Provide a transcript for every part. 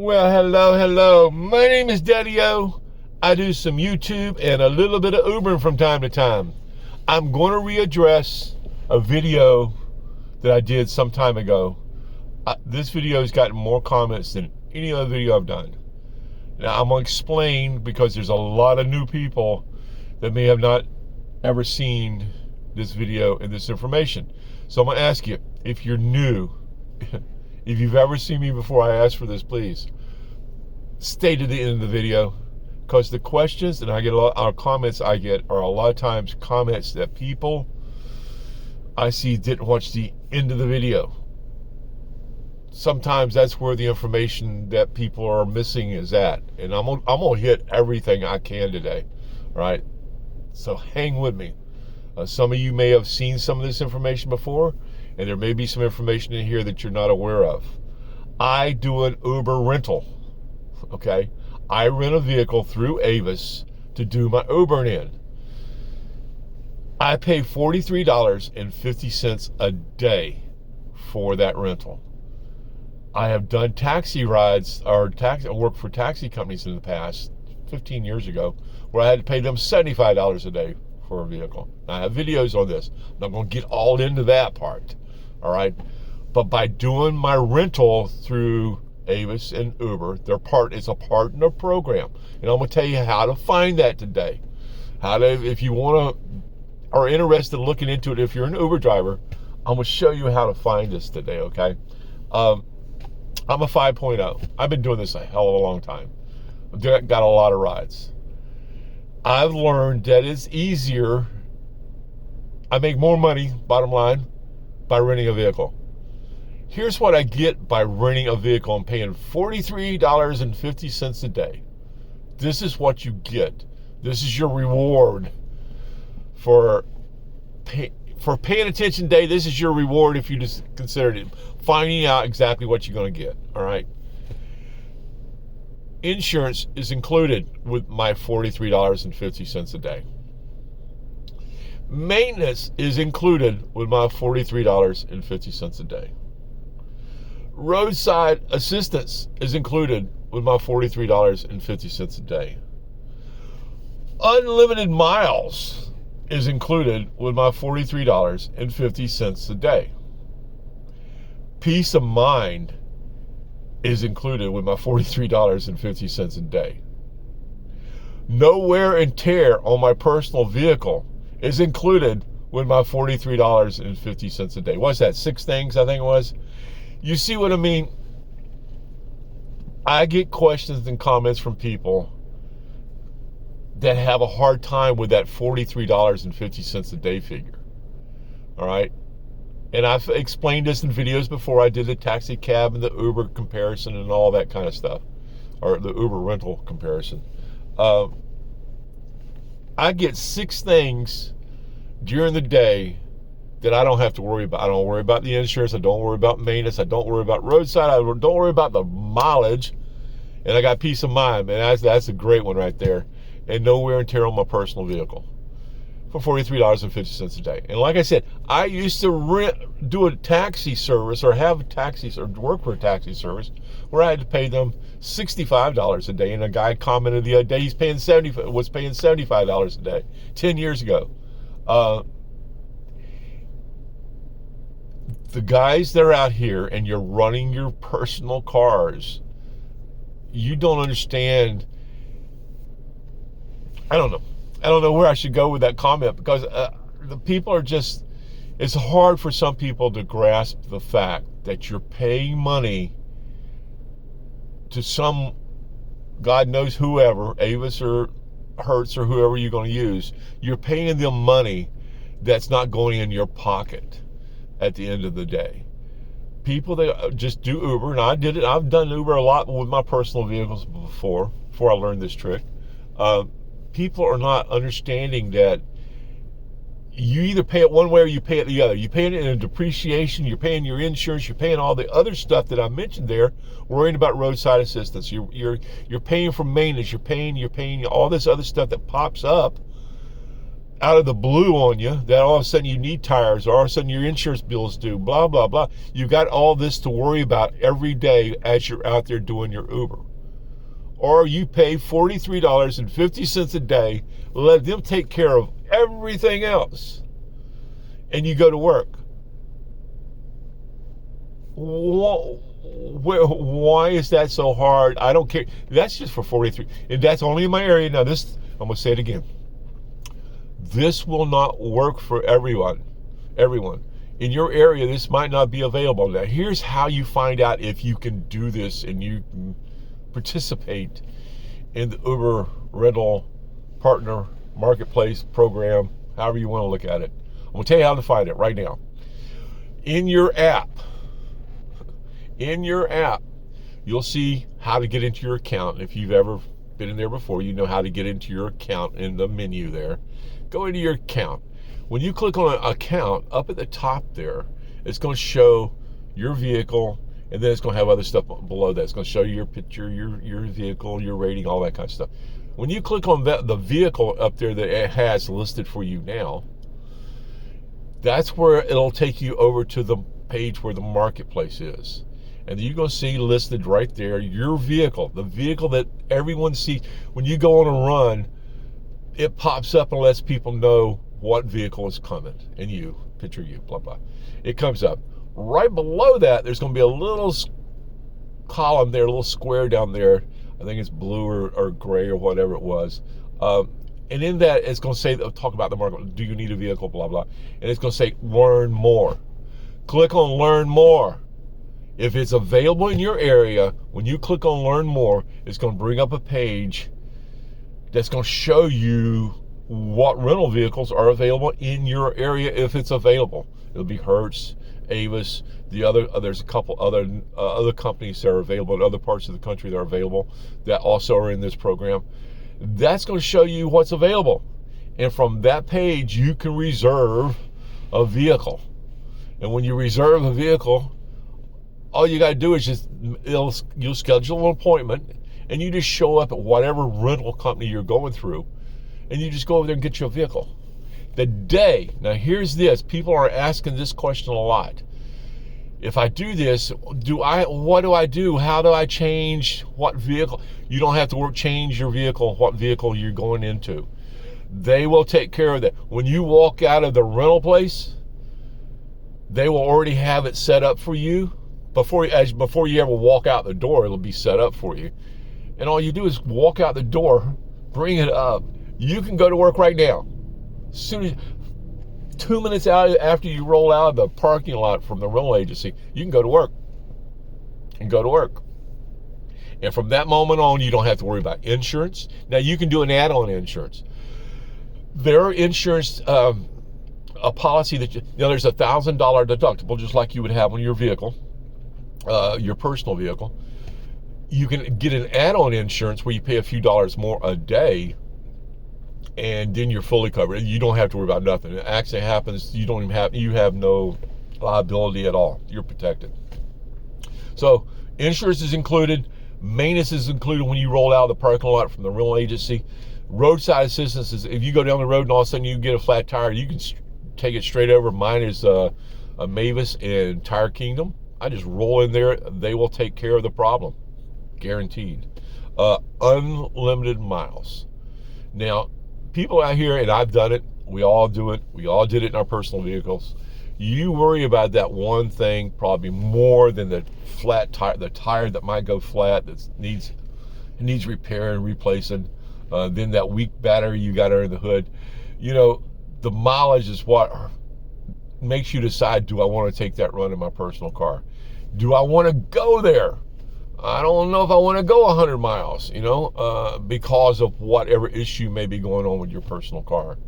Well, hello. My name is Daddy-O. I do some YouTube and a little bit of Ubering from time to time. I'm going to readdress a video that I did some time ago. This video has gotten more comments than any other video I've done. Now, I'm going to explain because there's a lot of new people that may have not ever seen this video and this information. So I'm going to ask you, if you're new, if you've ever seen me before I ask for this, please stay to the end of the video, because the questions and I get comments I get are a lot of times comments that people I see didn't watch the end of the video. Sometimes that's where the information that people are missing is at, and I'm gonna hit everything I can today. All right, so hang with me. Some of you may have seen some of this information before, and there may be some information in here that you're not aware of. I do an Uber rental, okay? I rent a vehicle through Avis to do my Ubering in. I pay $43.50 a day for that rental. I have done taxi rides, or worked for taxi companies in the past, 15 years ago, where I had to pay them $75 a day for a vehicle. Now, I have videos on this. I'm not going to get all into that part, all right? But by doing my rental through Avis and Uber, it's a partner program. And I'm going to tell you how to find that today. If you are interested in looking into it, if you're an Uber driver, I'm going to show you how to find this today, okay? I'm a 5.0. I've been doing this a hell of a long time. I've got a lot of rides. I've learned that it's easier. I make more money, bottom line, by renting a vehicle. Here's what I get by renting a vehicle and paying $43.50 a day. This is what you get. This is your reward for paying attention today. This is your reward if you just considered it. Finding out exactly what you're going to get, all right? Insurance is included with my $43.50 a day. Maintenance is included with my $43.50 a day. Roadside assistance is included with my $43.50 a day. Unlimited miles is included with my $43.50 a day. Peace of mind is included with my $43.50 a day. No wear and tear on my personal vehicle is included with my $43.50 a day. What's that? 6 things, I think it was. You see what I mean? I get questions and comments from people that have a hard time with that $43.50 a day figure. All right? And I've explained this in videos before. I did the taxi cab and the Uber comparison and all that kind of stuff, or the Uber rental comparison. I get 6 things during the day that I don't have to worry about. I don't worry about the insurance. I don't worry about maintenance. I don't worry about roadside. I don't worry about the mileage. And I got peace of mind, man. That's a great one right there. And no wear and tear on my personal vehicle for $43.50 a day. And like I said, I used to do a taxi service, or have a taxi, or work for a taxi service, where I had to pay them $65 a day. And a guy commented the other day was paying $75 a day 10 years ago. The guys that are out here and you're running your personal cars, you don't understand. I don't know where I should go with that comment, because the people are just, it's hard for some people to grasp the fact that you're paying money to some, God knows whoever, Avis or Hertz or whoever you're going to use. You're paying them money that's not going in your pocket at the end of the day. People that just do Uber, and I did it. I've done Uber a lot with my personal vehicles before I learned this trick. People are not understanding that you either pay it one way or you pay it the other. You pay it in a depreciation, you're paying your insurance, you're paying all the other stuff that I mentioned there, worrying about roadside assistance. You're paying for maintenance, you're paying all this other stuff that pops up. out of the blue on you that all of a sudden you need tires, or all of a sudden your insurance bills due, blah, blah, blah. You got all this to worry about every day as you're out there doing your Uber. Or you pay $43.50 a day, let them take care of everything else, and you go to work. Why is that so hard? I don't care. That's just for 43. And that's only in my area. Now this, I'm going to say it again. This will not work for everyone. In your area, this might not be available. Now here's how you find out if you can do this and you can participate in the Uber rental partner marketplace program, however you want to look at it. I'm going to tell you how to find it right now. In your app, you'll see how to get into your account. If you've ever been in there before, you know how to get into your account in the menu there. Go into your account. When you click on an account, up at the top there, it's going to show your vehicle, and then it's going to have other stuff below that. It's going to show you your picture, your vehicle, your rating, all that kind of stuff. When you click on the vehicle up there that it has listed for you now, that's where it'll take you over to the page where the marketplace is. And you're going to see listed right there your vehicle, the vehicle that everyone sees. When you go on a run, it pops up and lets people know what vehicle is coming, and you, picture you, blah, blah. It comes up. Right below that, there's going to be a little column there, a little square down there. I think it's blue or gray or whatever it was. And in that, it's going to say, talk about the market. Do you need a vehicle, blah, blah. And it's going to say, learn more. Click on learn more. If it's available in your area, when you click on learn more, it's going to bring up a page that's going to show you what rental vehicles are available in your area if it's available. It'll be Hertz, Avis, there's a couple other companies that are available in other parts of the country that are available that also are in this program. That's going to show you what's available. And from that page, you can reserve a vehicle. And when you reserve a vehicle, all you got to do is you'll schedule an appointment, and you just show up at whatever rental company you're going through, and you just go over there and get your vehicle. Now here's this, people are asking this question a lot. If I do this, what do I do? How do I change what vehicle? You don't have to change your vehicle, what vehicle you're going into. They will take care of that. When you walk out of the rental place, they will already have it set up for you. Before you ever walk out the door, it'll be set up for you. And all you do is walk out the door, bring it up. You can go to work right now. As soon as 2 minutes out after you roll out of the parking lot from the rental agency, you can go to work. And from that moment on, you don't have to worry about insurance. Now, you can do an add-on insurance. There are insurance, a policy that there's a $1,000 deductible, just like you would have on your vehicle, your personal vehicle. You can get an add-on insurance where you pay a few dollars more a day, and then you're fully covered. You don't have to worry about nothing. If an accident happens, you have no liability at all. You're protected. So insurance is included. Maintenance is included when you roll out of the parking lot from the rental agency. Roadside assistance is if you go down the road and all of a sudden you get a flat tire, you can take it straight over. Mine is a Mavis in Tire Kingdom. I just roll in there. They will take care of the problem. Guaranteed. Unlimited miles. Now, people out here, and I've done it, we all do it, we all did it in our personal vehicles. You worry about that one thing probably more than the flat tire, the tire that might go flat that needs repair and replacing, then that weak battery you got under the hood. The mileage is what makes you decide, do I want to take that run in my personal car? Do I want to go there? I don't know if I want to go 100 miles, because of whatever issue may be going on with your personal car.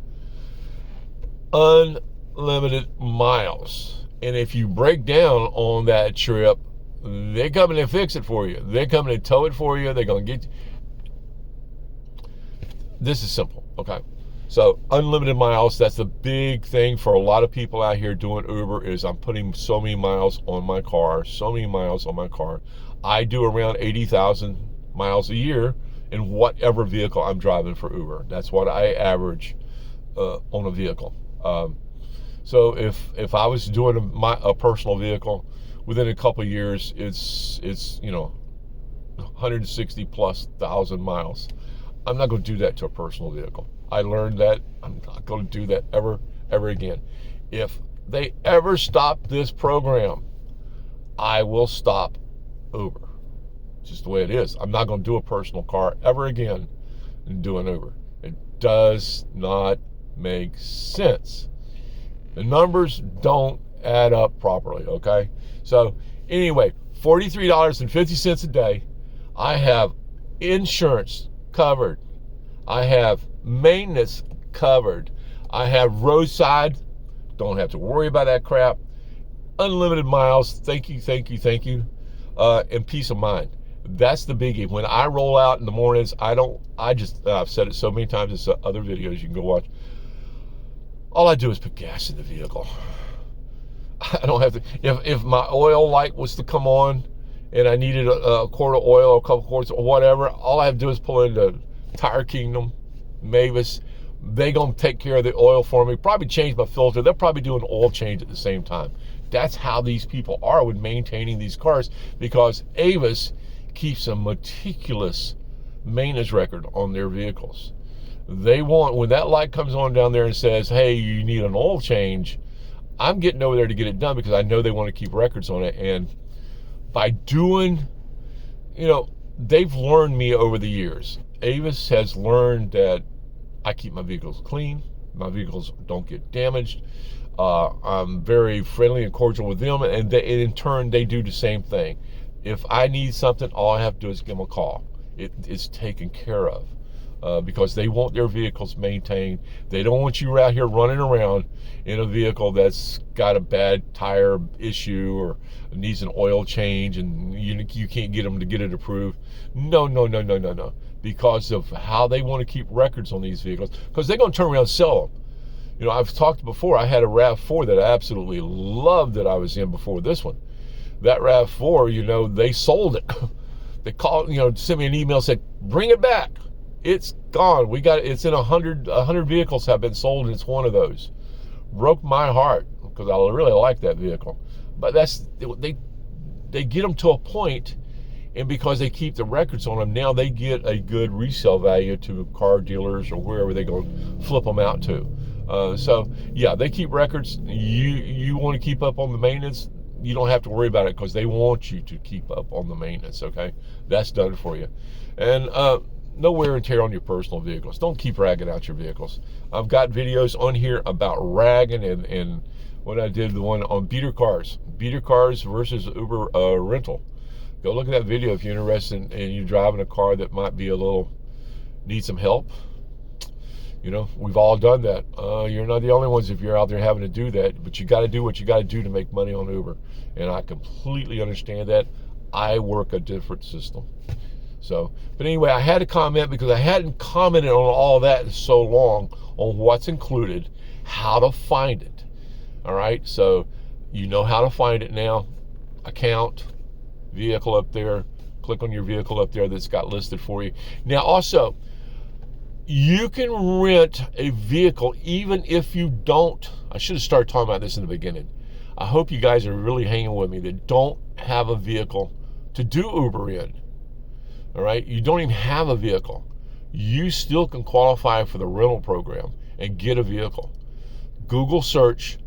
Unlimited miles. And if you break down on that trip, they're coming to fix it for you. They're coming to tow it for you. They're going to get you. This is simple, okay? So unlimited miles, that's the big thing for a lot of people out here doing Uber is I'm putting so many miles on my car, I do around 80,000 miles a year in whatever vehicle I'm driving for Uber. That's what I average on a vehicle. So if I was doing a personal vehicle, within a couple of years, it's 160 plus thousand miles. I'm not going to do that to a personal vehicle. I learned that. I'm not going to do that ever again. If they ever stop this program, I will stop Uber. It's just the way it is. I'm not going to do a personal car ever again and do an Uber. It does not make sense. The numbers don't add up properly, okay? So anyway, $43.50 a day. I have insurance covered. I have maintenance covered. I have roadside. Don't have to worry about that crap. Unlimited miles. Thank you. And peace of mind. That's the biggie. When I roll out in the mornings, I've said it so many times in other videos you can go watch. All I do is put gas in the vehicle. I don't have to, if my oil light was to come on and I needed a quart of oil or a couple quarts or whatever, all I have to do is pull into Tire Kingdom, Mavis. They gonna take care of the oil for me, probably change my filter. They'll probably do an oil change at the same time. That's how these people are with maintaining these cars, because Avis keeps a meticulous maintenance record on their vehicles. They want, when that light comes on down there and says, hey, you need an oil change, I'm getting over there to get it done because I know they want to keep records on it. And by doing, they've learned me over the years. Avis has learned that I keep my vehicles clean. My vehicles don't get damaged. I'm very friendly and cordial with them, and in turn, they do the same thing. If I need something, all I have to do is give them a call. It's taken care of. Because they want their vehicles maintained. They don't want you out here running around in a vehicle that's got a bad tire issue or needs an oil change and you can't get them to get it approved. No. Because of how they want to keep records on these vehicles. Because they're going to turn around and sell them. I've talked before, I had a RAV4 that I absolutely loved that I was in before this one. That RAV4, they sold it. They called, sent me an email, said, bring it back. It's gone. It's in 100 vehicles have been sold, and it's one of those. Broke my heart because I really like that vehicle. But they get them to a point, and because they keep the records on them, now they get a good resale value to car dealers or wherever they go flip them out to. So yeah, they keep records. You want to keep up on the maintenance, you don't have to worry about it because they want you to keep up on the maintenance. Okay, that's done for you. And no wear and tear on your personal vehicles. Don't keep ragging out your vehicles. I've got videos on here about ragging, and when I did the one on beater cars versus Uber rental. Go look at that video if you're interested in you driving a car that might be need some help. We've all done that. You're not the only ones if you're out there having to do that, but you got to do what you got to do to make money on Uber. And I completely understand that. I work a different system. So, but anyway, I had to comment because I hadn't commented on all that in so long on what's included, how to find it. All right, so you know how to find it now. Account, vehicle up there. Click on your vehicle up there that's got listed for you. Now, also, you can rent a vehicle even if you don't. I should have started talking about this in the beginning. I hope you guys are really hanging with me that don't have a vehicle to do Uber in. All right, you don't even have a vehicle. You still can qualify for the rental program and get a vehicle. Google search.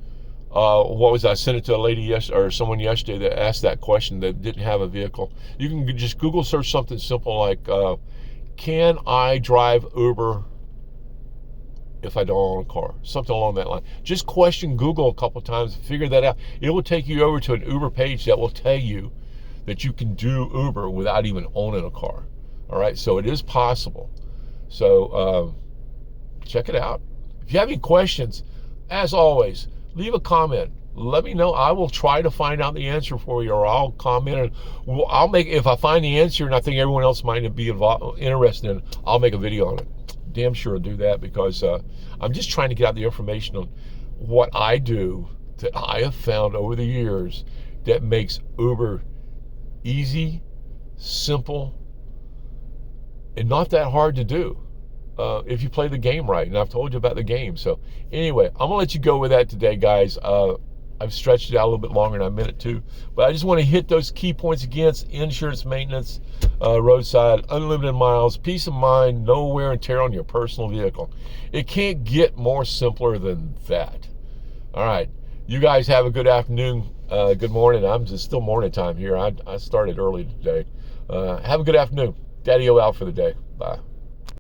I sent it to a lady yesterday, or someone yesterday that asked that question that didn't have a vehicle. You can just Google search something simple like, can I drive Uber if I don't own a car? Something along that line. Just question Google a couple times, figure that out. It will take you over to an Uber page that will tell you that you can do Uber without even owning a car. All right, so it is possible. So check it out. If you have any questions, as always, leave a comment. Let me know. I will try to find out the answer for you, or I'll comment. If I find the answer and I think everyone else might be interested in, I'll make a video on it. Damn sure I'll do that because I'm just trying to get out the information on what I do that I have found over the years that makes Uber easy, simple, and not that hard to do. if you play the game right. And I've told you about the game. So anyway, I'm gonna let you go with that today, guys. I've stretched it out a little bit longer than I meant it to, but I just want to hit those key points again: insurance, maintenance, roadside, unlimited miles, peace of mind, no wear and tear on your personal vehicle. It can't get more simpler than that. All right, you guys have a good afternoon, good morning. I'm just still morning time here. I started early today. Have a good afternoon. Daddy-O out for the day. Bye.